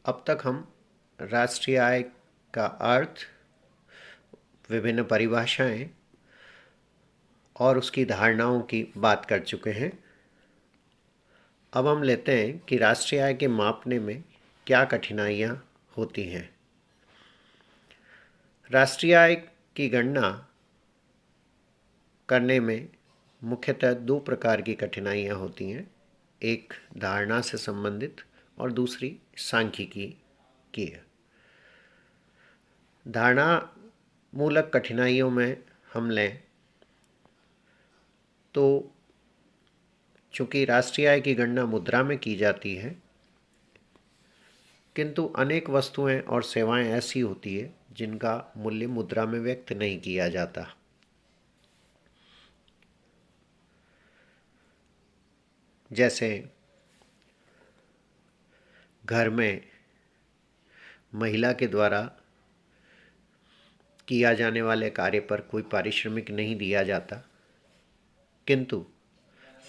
अब तक हम राष्ट्रीय आय का अर्थ, विभिन्न परिभाषाएं और उसकी धारणाओं की बात कर चुके हैं। अब हम लेते हैं कि राष्ट्रीय आय के मापने में क्या कठिनाइयां होती हैं। राष्ट्रीय आय की गणना करने में मुख्यतः दो प्रकार की कठिनाइयां होती हैं, एक धारणा से संबंधित और दूसरी सांख्यिकी की है। धारणा मूलक कठिनाइयों में हम लें तो चूंकि राष्ट्रीय आय की गणना मुद्रा में की जाती है, किंतु अनेक वस्तुएं और सेवाएं ऐसी होती है जिनका मूल्य मुद्रा में व्यक्त नहीं किया जाता। जैसे घर में महिला के द्वारा किया जाने वाले कार्य पर कोई पारिश्रमिक नहीं दिया जाता, किंतु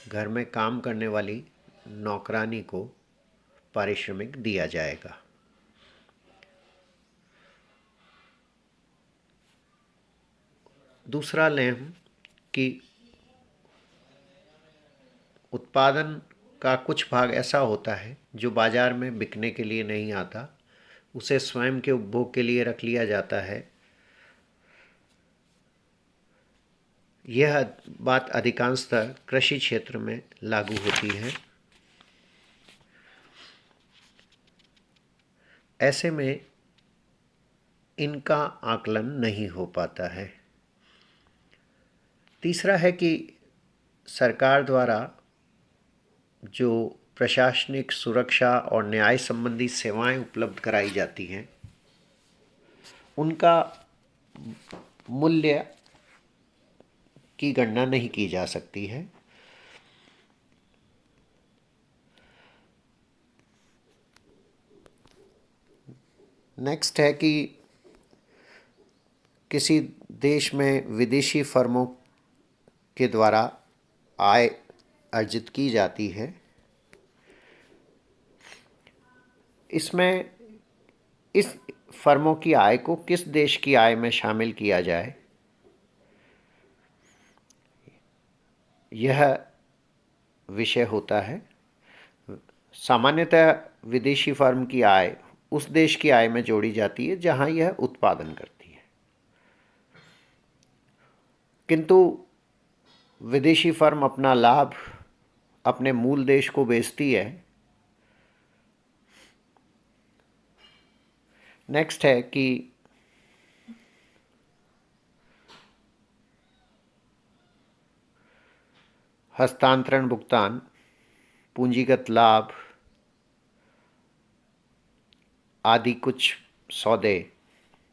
घर में काम करने वाली नौकरानी को पारिश्रमिक दिया जाएगा। दूसरा लें हम कि उत्पादन का कुछ भाग ऐसा होता है जो बाजार में बिकने के लिए नहीं आता, उसे स्वयं के उपभोग के लिए रख लिया जाता है। यह बात अधिकांशतः कृषि क्षेत्र में लागू होती है। ऐसे में इनका आकलन नहीं हो पाता है। तीसरा है कि सरकार द्वारा जो प्रशासनिक, सुरक्षा और न्याय संबंधी सेवाएं उपलब्ध कराई जाती हैं, उनका मूल्य की गणना नहीं की जा सकती है। नेक्स्ट है कि किसी देश में विदेशी फर्मों के द्वारा आय अर्जित की जाती है। इसमें इस फर्मों की आय को किस देश की आय में शामिल किया जाए, यह विषय होता है। सामान्यतः विदेशी फर्म की आय उस देश की आय में जोड़ी जाती है जहां यह उत्पादन करती है, किंतु विदेशी फर्म अपना लाभ अपने मूल देश को बेचती है। नेक्स्ट है कि हस्तांतरण भुगतान, पूंजीगत लाभ आदि कुछ सौदे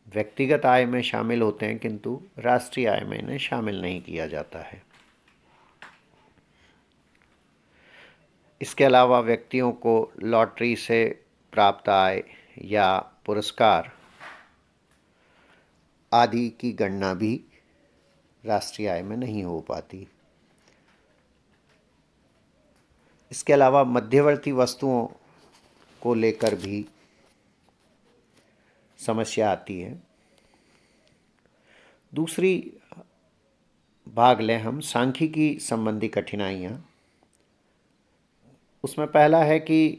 व्यक्तिगत आय में शामिल होते हैं, किंतु राष्ट्रीय आय में इन्हें शामिल नहीं किया जाता है। इसके अलावा व्यक्तियों को लॉटरी से प्राप्त आय या पुरस्कार आदि की गणना भी राष्ट्रीय आय में नहीं हो पाती। इसके अलावा मध्यवर्ती वस्तुओं को लेकर भी समस्या आती है। दूसरी भाग लें हम सांख्यिकी संबंधी कठिनाइयाँ। उसमें पहला है कि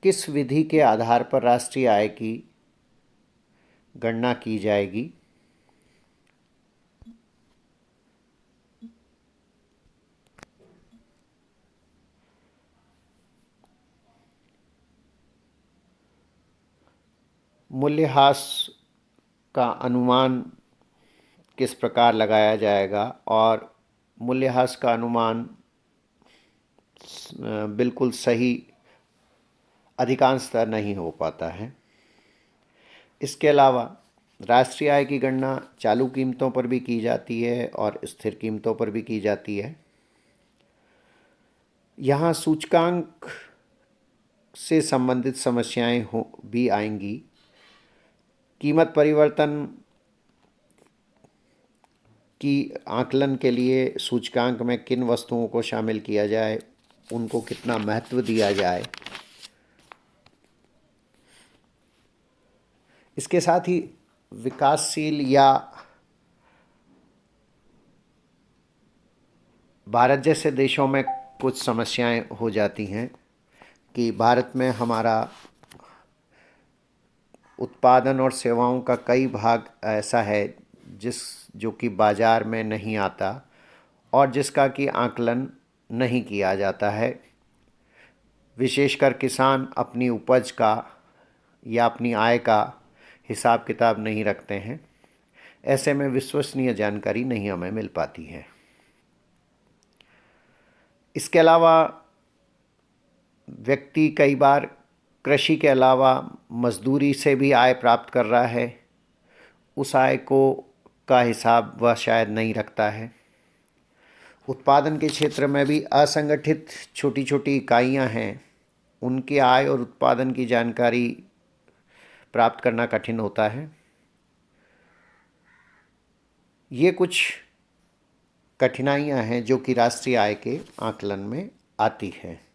किस विधि के आधार पर राष्ट्रीय आय की गणना की जाएगी। मूल्यह्रास का अनुमान किस प्रकार लगाया जाएगा, और मूल्यह्रास का अनुमान बिल्कुल सही अधिकांशतः नहीं हो पाता है। इसके अलावा राष्ट्रीय आय की गणना चालू कीमतों पर भी की जाती है और स्थिर कीमतों पर भी की जाती है। यहाँ सूचकांक से संबंधित समस्याएं भी आएंगी। कीमत परिवर्तन की आकलन के लिए सूचकांक में किन वस्तुओं को शामिल किया जाए, उनको कितना महत्व दिया जाए, इसके साथ ही विकासशील या भारत जैसे देशों में कुछ समस्याएं हो जाती हैं कि भारत में हमारा उत्पादन और सेवाओं का कई भाग ऐसा है जो कि बाज़ार में नहीं आता और जिसका कि आकलन नहीं किया जाता है। विशेषकर किसान अपनी उपज का या अपनी आय का हिसाब किताब नहीं रखते हैं। ऐसे में विश्वसनीय जानकारी नहीं हमें मिल पाती है। इसके अलावा व्यक्ति कई बार कृषि के अलावा मजदूरी से भी आय प्राप्त कर रहा है, उस आय को का हिसाब वह शायद नहीं रखता है। उत्पादन के क्षेत्र में भी असंगठित छोटी छोटी इकाइयां हैं, उनकी आय और उत्पादन की जानकारी प्राप्त करना कठिन होता है। ये कुछ कठिनाइयां हैं जो कि राष्ट्रीय आय के आकलन में आती है।